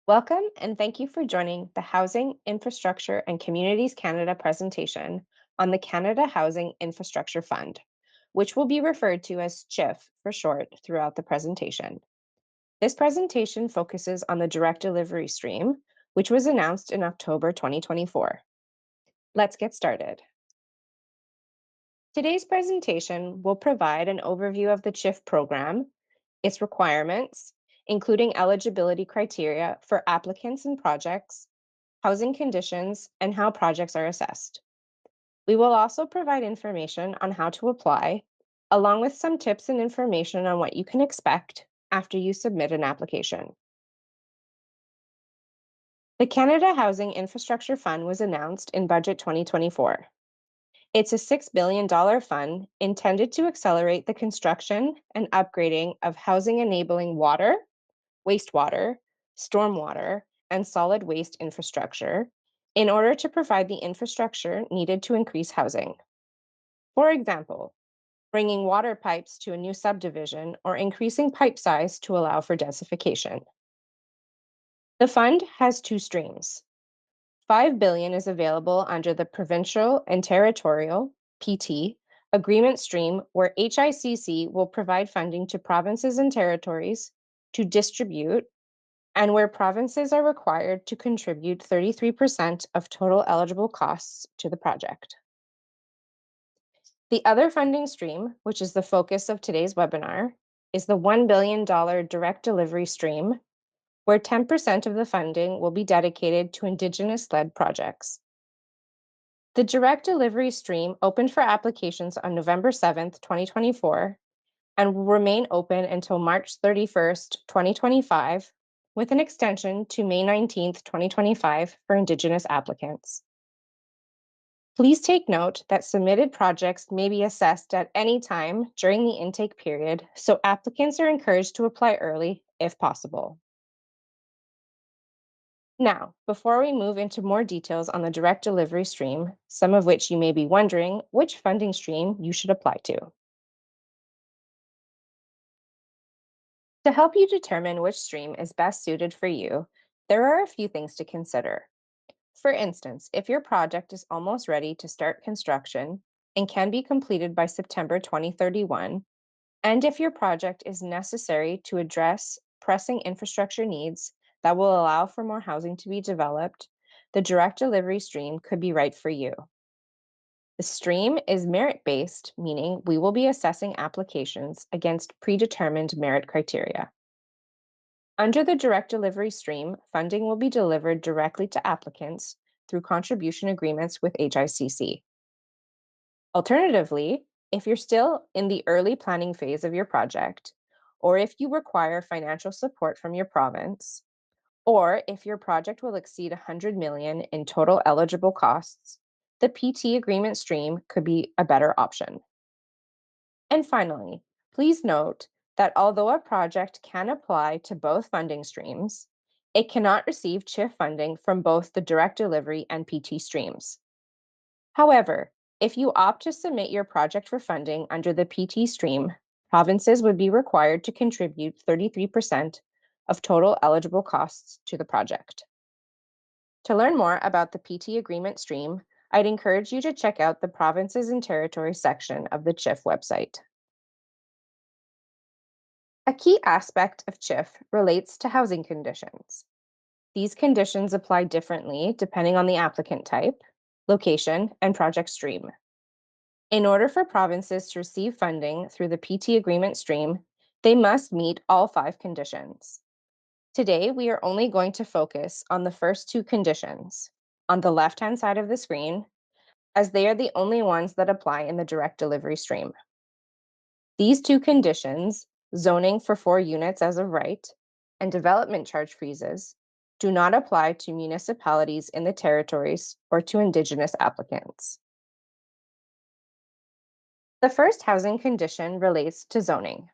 Welcome and thank you for joining the Housing, Infrastructure and Communities Canada presentation on the Canada Housing Infrastructure Fund, which will be referred to as CHIF for short throughout the presentation. This presentation focuses on the direct delivery stream, which was announced in October 2024. Let's get started. Today's presentation will provide an overview of the CHIF program, its requirements, including eligibility criteria for applicants and projects, housing conditions, and how projects are assessed. We will also provide information on how to apply, along with some tips and information on what you can expect after you submit an application. The Canada Housing Infrastructure Fund was announced in Budget 2024. It's a $6 billion fund intended to accelerate the construction and upgrading of housing enabling water, wastewater, stormwater, and solid waste infrastructure in order to provide the infrastructure needed to increase housing. For example, bringing water pipes to a new subdivision or increasing pipe size to allow for densification. The fund has two streams. $5 billion is available under the provincial and territorial PT agreement stream, where HICC will provide funding to provinces and territories to distribute, and where provinces are required to contribute 33% of total eligible costs to the project. The other funding stream, which is the focus of today's webinar, is the $1 billion direct delivery stream, where 10% of the funding will be dedicated to Indigenous-led projects. The direct delivery stream opened for applications on November 7th, 2024, and will remain open until March 31st, 2025, with an extension to May 19th, 2025 for Indigenous applicants. Please take note that submitted projects may be assessed at any time during the intake period, so applicants are encouraged to apply early if possible. Now, before we move into more details on the direct delivery stream, some of which you may be wondering which funding stream you should apply to. To help you determine which stream is best suited for you, there are a few things to consider. For instance, if your project is almost ready to start construction and can be completed by September 2031, and if your project is necessary to address pressing infrastructure needs that will allow for more housing to be developed, the direct delivery stream could be right for you. The stream is merit-based, meaning we will be assessing applications against predetermined merit criteria. Under the direct delivery stream, funding will be delivered directly to applicants through contribution agreements with HICC. Alternatively, if you're still in the early planning phase of your project, or if you require financial support from your province, or if your project will exceed $100 million in total eligible costs, the PT agreement stream could be a better option. And finally, please note that although a project can apply to both funding streams, it cannot receive CHIF funding from both the direct delivery and PT streams. However, if you opt to submit your project for funding under the PT stream, provinces would be required to contribute 33% of total eligible costs to the project. To learn more about the PT agreement stream, I'd encourage you to check out the Provinces and Territories section of the CHIF website. A key aspect of CHIF relates to housing conditions. These conditions apply differently depending on the applicant type, location, and project stream. In order for provinces to receive funding through the PT agreement stream, they must meet all 5 conditions. Today, we are only going to focus on the first 2 conditions on the left-hand side of the screen, as they are the only ones that apply in the direct delivery stream. These 2 conditions, zoning for 4 units as of right and development charge freezes, do not apply to municipalities in the territories or to Indigenous applicants. The first housing condition relates to zoning.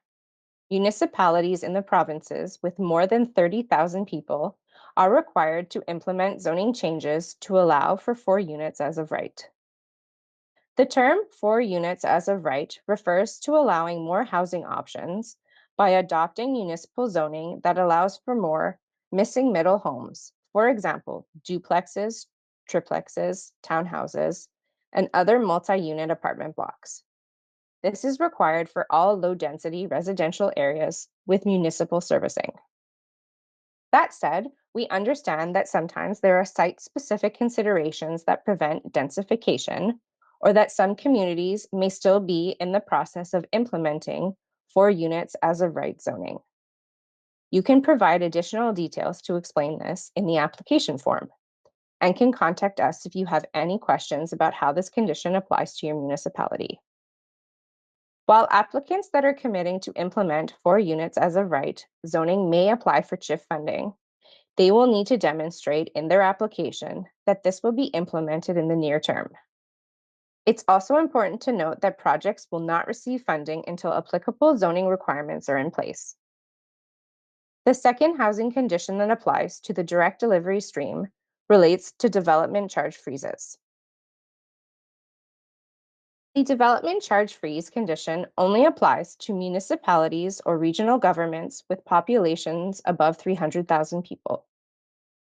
Municipalities in the provinces with more than 30,000 people are required to implement zoning changes to allow for 4 units as of right. The term 4 units as of right refers to allowing more housing options by adopting municipal zoning that allows for more missing middle homes, for example, duplexes, triplexes, townhouses, and other multi-unit apartment blocks. This is required for all low-density residential areas with municipal servicing. That said, we understand that sometimes there are site-specific considerations that prevent densification, or that some communities may still be in the process of implementing 4 units as of right zoning. You can provide additional details to explain this in the application form, and can contact us if you have any questions about how this condition applies to your municipality. While applicants that are committing to implement 4 units as of right zoning may apply for CHIF funding, they will need to demonstrate in their application that this will be implemented in the near term. It's also important to note that projects will not receive funding until applicable zoning requirements are in place. The second housing condition that applies to the direct delivery stream relates to development charge freezes. The development charge freeze condition only applies to municipalities or regional governments with populations above 300,000 people.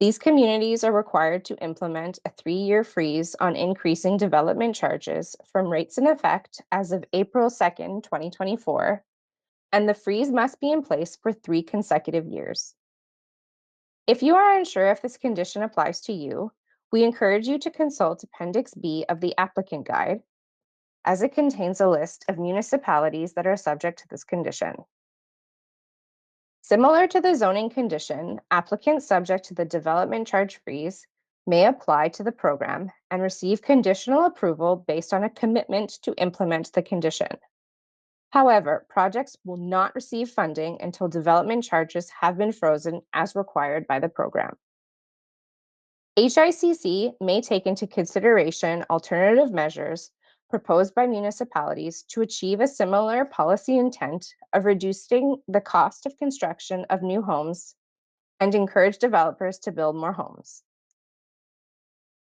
These communities are required to implement a 3-year freeze on increasing development charges from rates in effect as of April 2nd, 2024, and the freeze must be in place for 3 consecutive years. If you are unsure if this condition applies to you, we encourage you to consult Appendix B of the applicant guide, as it contains a list of municipalities that are subject to this condition. Similar to the zoning condition, applicants subject to the development charge freeze may apply to the program and receive conditional approval based on a commitment to implement the condition. However, projects will not receive funding until development charges have been frozen as required by the program. HICC may take into consideration alternative measures proposed by municipalities to achieve a similar policy intent of reducing the cost of construction of new homes and encourage developers to build more homes.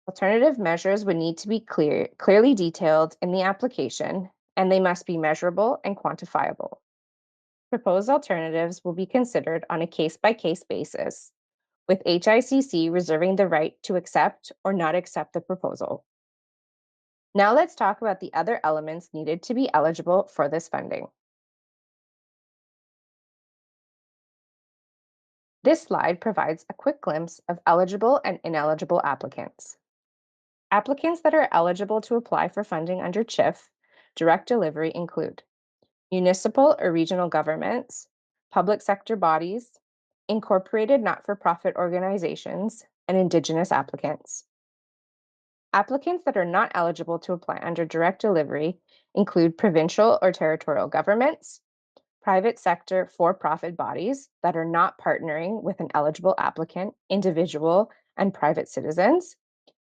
Alternative measures would need to be clearly detailed in the application, and they must be measurable and quantifiable. Proposed alternatives will be considered on a case-by-case basis, with HICC reserving the right to accept or not accept the proposal. Now let's talk about the other elements needed to be eligible for this funding. This slide provides a quick glimpse of eligible and ineligible applicants. Applicants that are eligible to apply for funding under CHIF direct delivery include municipal or regional governments, public sector bodies, incorporated not-for-profit organizations, and Indigenous applicants. Applicants that are not eligible to apply under direct delivery include provincial or territorial governments, private sector for-profit bodies that are not partnering with an eligible applicant, individual and private citizens,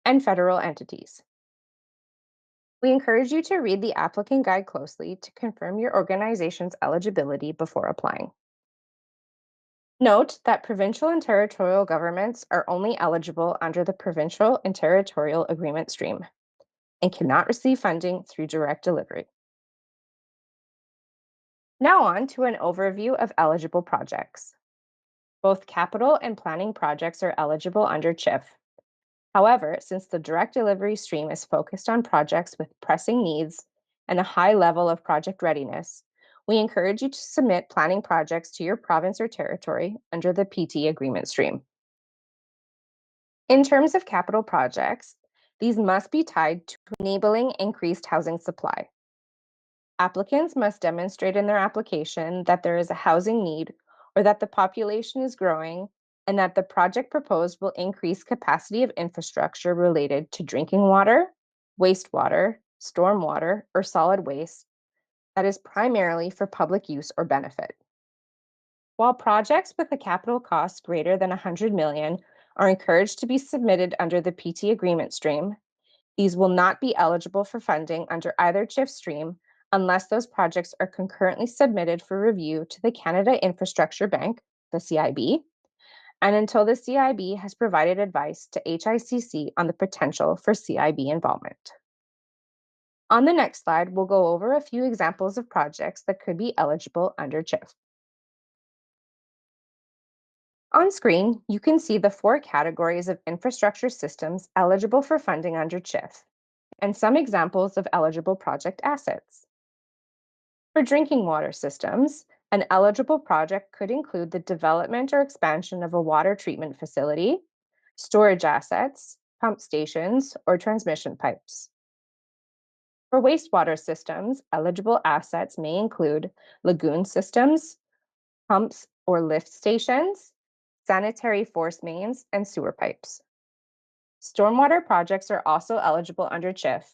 and federal entities. We encourage you to read the applicant guide closely to confirm your organization's eligibility before applying. Note that provincial and territorial governments are only eligible under the provincial and territorial agreement stream and cannot receive funding through direct delivery. Now on to an overview of eligible projects. Both capital and planning projects are eligible under CHIF. However, since the direct delivery stream is focused on projects with pressing needs and a high level of project readiness, we encourage you to submit planning projects to your province or territory under the PT agreement stream. In terms of capital projects, these must be tied to enabling increased housing supply. Applicants must demonstrate in their application that there is a housing need or that the population is growing and that the project proposed will increase capacity of infrastructure related to drinking water, wastewater, stormwater, or solid waste that is primarily for public use or benefit. While projects with a capital cost greater than $100 million are encouraged to be submitted under the PT agreement stream, these will not be eligible for funding under either CHIF stream unless those projects are concurrently submitted for review to the Canada Infrastructure Bank, the CIB, and until the CIB has provided advice to HICC on the potential for CIB involvement. On the next slide, we'll go over a few examples of projects that could be eligible under CHIF. On screen, you can see the 4 categories of infrastructure systems eligible for funding under CHIF, and some examples of eligible project assets. For drinking water systems, an eligible project could include the development or expansion of a water treatment facility, storage assets, pump stations, or transmission pipes. For wastewater systems, eligible assets may include lagoon systems, pumps or lift stations, sanitary force mains, and sewer pipes. Stormwater projects are also eligible under CHIF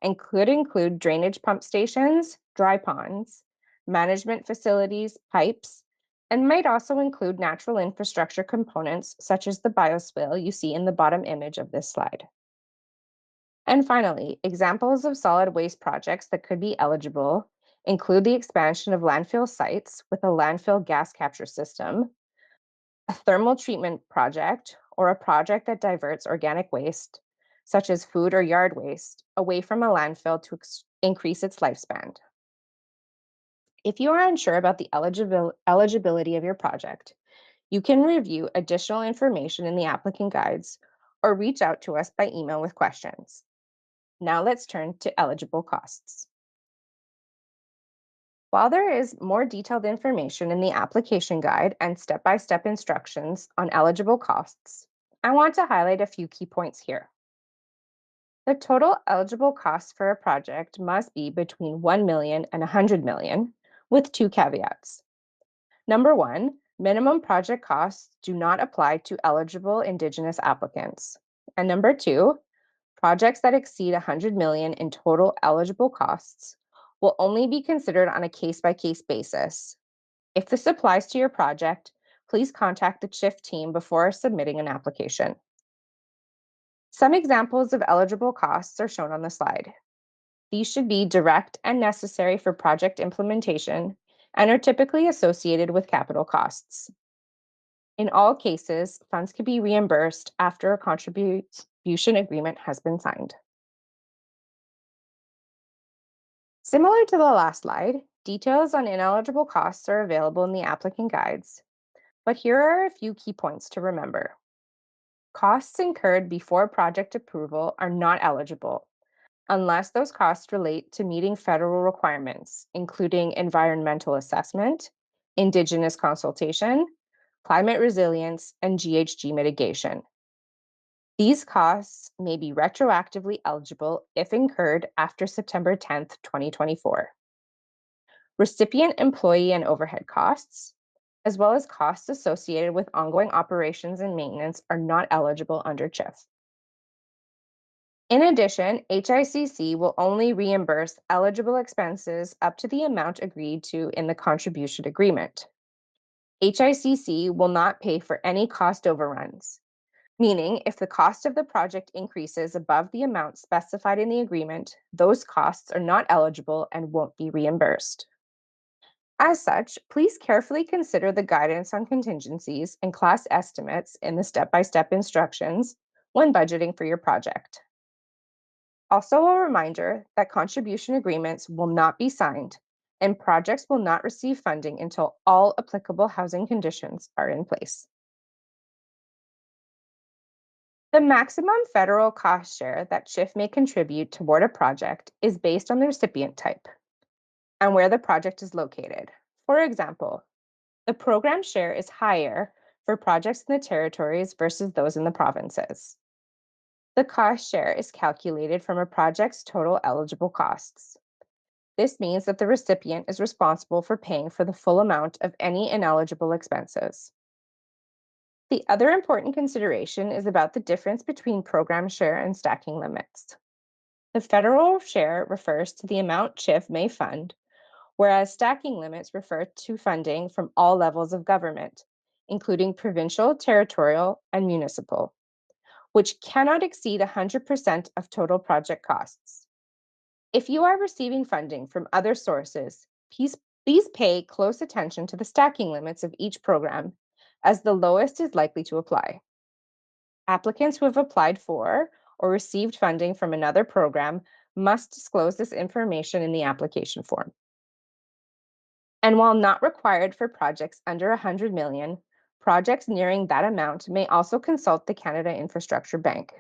and could include drainage pump stations, dry ponds, management facilities, pipes, and might also include natural infrastructure components such as the bioswale you see in the bottom image of this slide. And finally, examples of solid waste projects that could be eligible include the expansion of landfill sites with a landfill gas capture system, a thermal treatment project, or a project that diverts organic waste, such as food or yard waste, away from a landfill to increase its lifespan. If you are unsure about the eligibility of your project, you can review additional information in the applicant guides or reach out to us by email with questions. Now let's turn to eligible costs. While there is more detailed information in the application guide and step-by-step instructions on eligible costs, I want to highlight a few key points here. The total eligible costs for a project must be between 1 million and 100 million, with 2 caveats. Number 1, minimum project costs do not apply to eligible Indigenous applicants. And number 2, projects that exceed 100 million in total eligible costs will only be considered on a case-by-case basis. If this applies to your project, please contact the CHIF team before submitting an application. Some examples of eligible costs are shown on the slide. These should be direct and necessary for project implementation and are typically associated with capital costs. In all cases, funds can be reimbursed after a contribution agreement has been signed. Similar to the last slide, details on ineligible costs are available in the applicant guides, but here are a few key points to remember. Costs incurred before project approval are not eligible unless those costs relate to meeting federal requirements, including environmental assessment, Indigenous consultation, climate resilience, and GHG mitigation. These costs may be retroactively eligible if incurred after September 10th, 2024. Recipient employee and overhead costs, as well as costs associated with ongoing operations and maintenance, are not eligible under CHIF. In addition, HICC will only reimburse eligible expenses up to the amount agreed to in the contribution agreement. HICC will not pay for any cost overruns, meaning if the cost of the project increases above the amount specified in the agreement, those costs are not eligible and won't be reimbursed. As such, please carefully consider the guidance on contingencies and class estimates in the step-by-step instructions when budgeting for your project. Also, a reminder that contribution agreements will not be signed and projects will not receive funding until all applicable housing conditions are in place. The maximum federal cost share that CHIF may contribute toward a project is based on the recipient type and where the project is located. For example, the program share is higher for projects in the territories versus those in the provinces. The cost share is calculated from a project's total eligible costs. This means that the recipient is responsible for paying for the full amount of any ineligible expenses. The other important consideration is about the difference between program share and stacking limits. The federal share refers to the amount CHIF may fund, whereas stacking limits refer to funding from all levels of government, including provincial, territorial, and municipal, which cannot exceed 100% of total project costs. If you are receiving funding from other sources, please pay close attention to the stacking limits of each program, as the lowest is likely to apply. Applicants who have applied for or received funding from another program must disclose this information in the application form. And while not required for projects under 100 million, Projects nearing that amount may also consult the Canada Infrastructure Bank.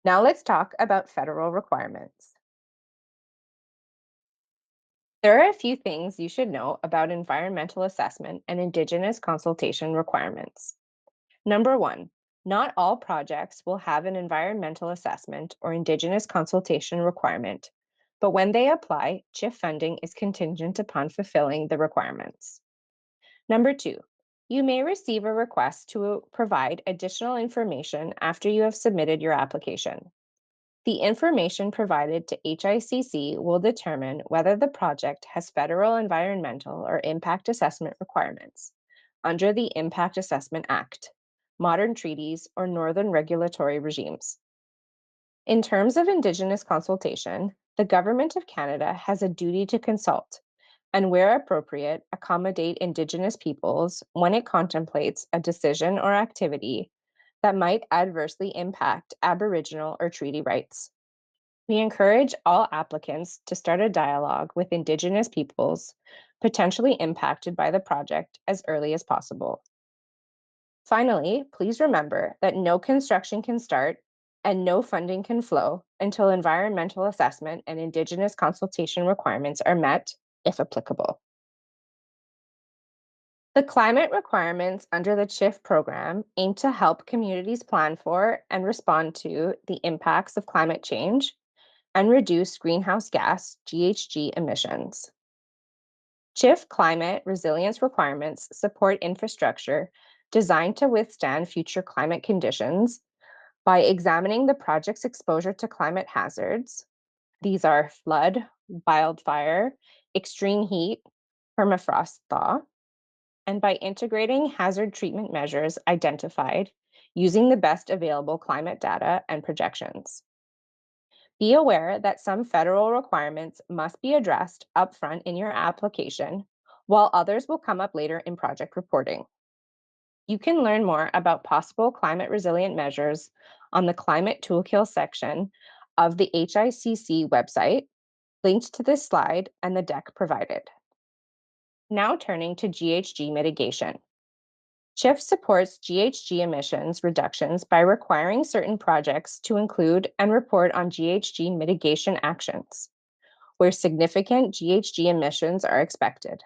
Now let's talk about federal requirements. There are a few things you should know about environmental assessment and Indigenous consultation requirements. Number one, not all projects will have an environmental assessment or Indigenous consultation requirement, but when they apply, CHIF funding is contingent upon fulfilling the requirements. Number two, you may receive a request to provide additional information after you have submitted your application. The information provided to HICC will determine whether the project has federal environmental or impact assessment requirements under the Impact Assessment Act, modern treaties, or northern regulatory regimes. In terms of Indigenous consultation, the Government of Canada has a duty to consult and, where appropriate, accommodate Indigenous peoples when it contemplates a decision or activity that might adversely impact Aboriginal or treaty rights. We encourage all applicants to start a dialogue with Indigenous peoples potentially impacted by the project as early as possible. Finally, please remember that no construction can start and no funding can flow until environmental assessment and Indigenous consultation requirements are met, if applicable. The climate requirements under the CHIF program aim to help communities plan for and respond to the impacts of climate change and reduce greenhouse gas GHG emissions. CHIF climate resilience requirements support infrastructure designed to withstand future climate conditions by examining the project's exposure to climate hazards. These are flood, wildfire, extreme heat, permafrost thaw, and by integrating hazard treatment measures identified using the best available climate data and projections. Be aware that some federal requirements must be addressed upfront in your application, while others will come up later in project reporting. You can learn more about possible climate resilient measures on the Climate Toolkit section of the HICC website, linked to this slide and the deck provided. Now turning to GHG mitigation. CHIF supports GHG emissions reductions by requiring certain projects to include and report on GHG mitigation actions, where significant GHG emissions are expected.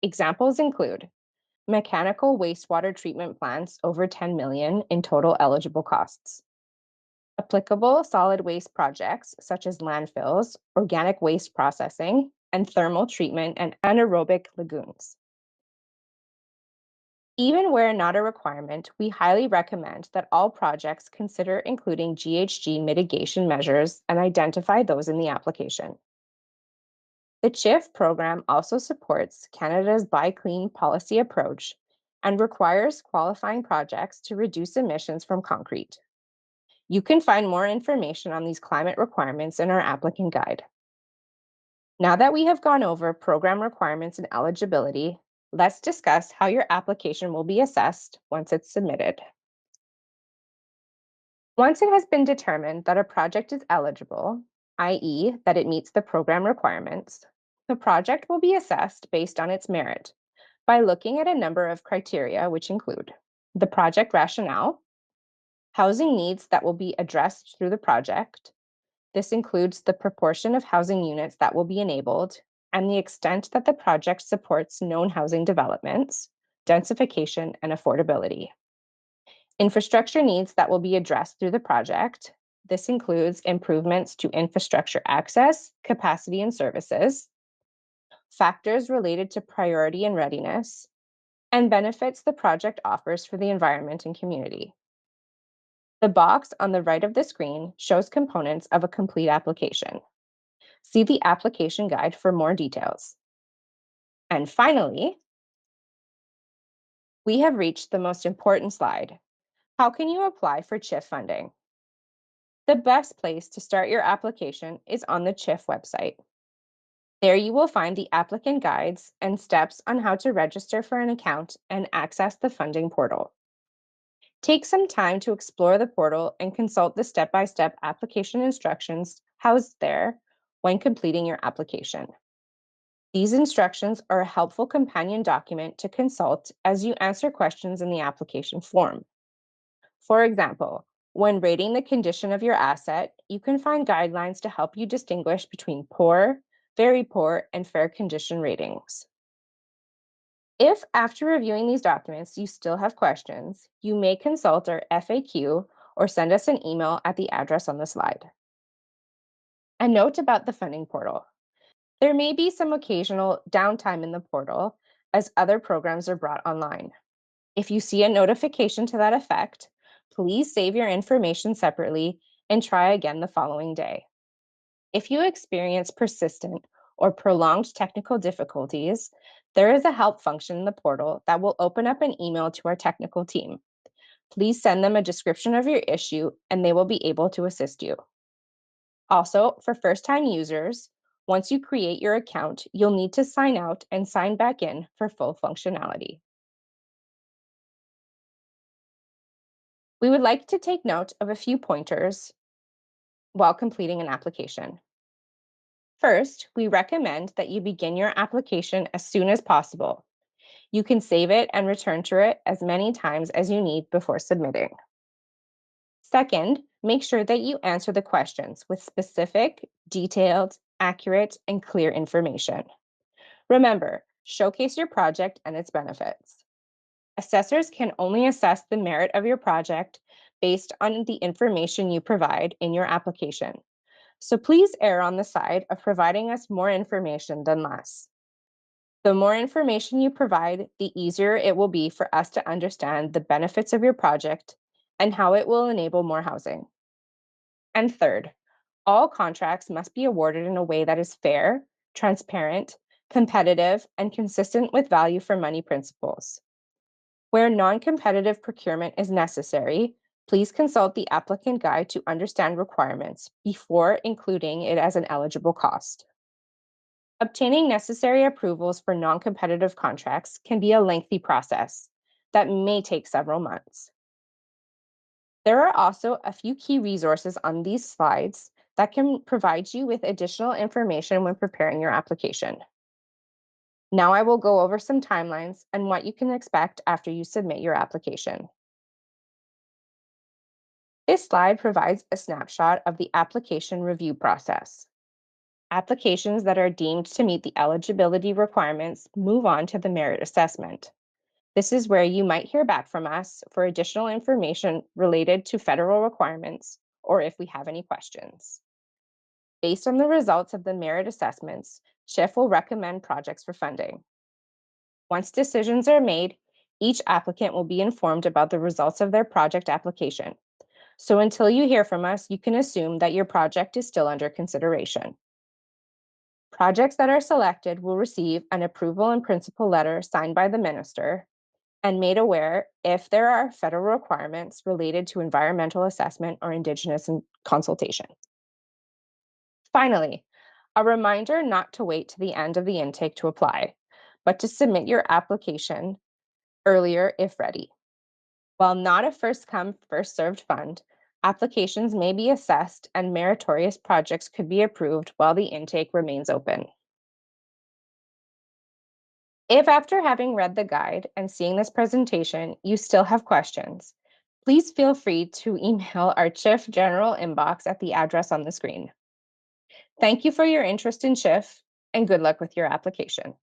Examples include mechanical wastewater treatment plants over 10 million in total eligible costs, applicable solid waste projects such as landfills, organic waste processing, and thermal treatment and anaerobic lagoons. Even where not a requirement, we highly recommend that all projects consider including GHG mitigation measures and identify those in the application. The CHIF program also supports Canada's Buy Clean policy approach and requires qualifying projects to reduce emissions from concrete. You can find more information on these climate requirements in our applicant guide. Now that we have gone over program requirements and eligibility, let's discuss how your application will be assessed once it's submitted. Once it has been determined that a project is eligible, i.e., that it meets the program requirements, the project will be assessed based on its merit by looking at a number of criteria, which include the project rationale, housing needs that will be addressed through the project. This includes the proportion of housing units that will be enabled and the extent that the project supports known housing developments, densification, and affordability. Infrastructure needs that will be addressed through the project. This includes improvements to infrastructure access, capacity, and services, factors related to priority and readiness, and benefits the project offers for the environment and community. The box on the right of the screen shows components of a complete application. See the application guide for more details. And finally, we have reached the most important slide. How can you apply for CHIF funding? The best place to start your application is on the CHIF website. There you will find the applicant guides and steps on how to register for an account and access the funding portal. Take some time to explore the portal and consult the step-by-step application instructions housed there when completing your application. These instructions are a helpful companion document to consult as you answer questions in the application form. For example, when rating the condition of your asset, you can find guidelines to help you distinguish between poor, very poor, and fair condition ratings. If after reviewing these documents you still have questions, you may consult our FAQ or send us an email at the address on the slide. A note about the funding portal. There may be some occasional downtime in the portal as other programs are brought online. If you see a notification to that effect, please save your information separately and try again the following day. If you experience persistent or prolonged technical difficulties, there is a help function in the portal that will open up an email to our technical team. Please send them a description of your issue and they will be able to assist you. Also, for first-time users, once you create your account, you'll need to sign out and sign back in for full functionality. We would like to take note of a few pointers while completing an application. First, we recommend that you begin your application as soon as possible. You can save it and return to it as many times as you need before submitting. Second, make sure that you answer the questions with specific, detailed, accurate, and clear information. Remember, showcase your project and its benefits. Assessors can only assess the merit of your project based on the information you provide in your application. So please err on the side of providing us more information than less. The more information you provide, the easier it will be for us to understand the benefits of your project and how it will enable more housing. And third, all contracts must be awarded in a way that is fair, transparent, competitive, and consistent with value for money principles. Where non-competitive procurement is necessary, please consult the applicant guide to understand requirements before including it as an eligible cost. Obtaining necessary approvals for non-competitive contracts can be a lengthy process that may take several months. There are also a few key resources on these slides that can provide you with additional information when preparing your application. Now I will go over some timelines and what you can expect after you submit your application. This slide provides a snapshot of the application review process. Applications that are deemed to meet the eligibility requirements move on to the merit assessment. This is where you might hear back from us for additional information related to federal requirements or if we have any questions. Based on the results of the merit assessments, CHIF will recommend projects for funding. Once decisions are made, each applicant will be informed about the results of their project application. So until you hear from us, you can assume that your project is still under consideration. Projects that are selected will receive an approval in principle letter signed by the minister and made aware if there are federal requirements related to environmental assessment or Indigenous consultation. Finally, a reminder not to wait to the end of the intake to apply, but to submit your application earlier if ready. While not a first come, first served fund, applications may be assessed and meritorious projects could be approved while the intake remains open. If after having read the guide and seeing this presentation, you still have questions, please feel free to email our CHIF general inbox at the address on the screen. Thank you for your interest in CHIF and good luck with your application.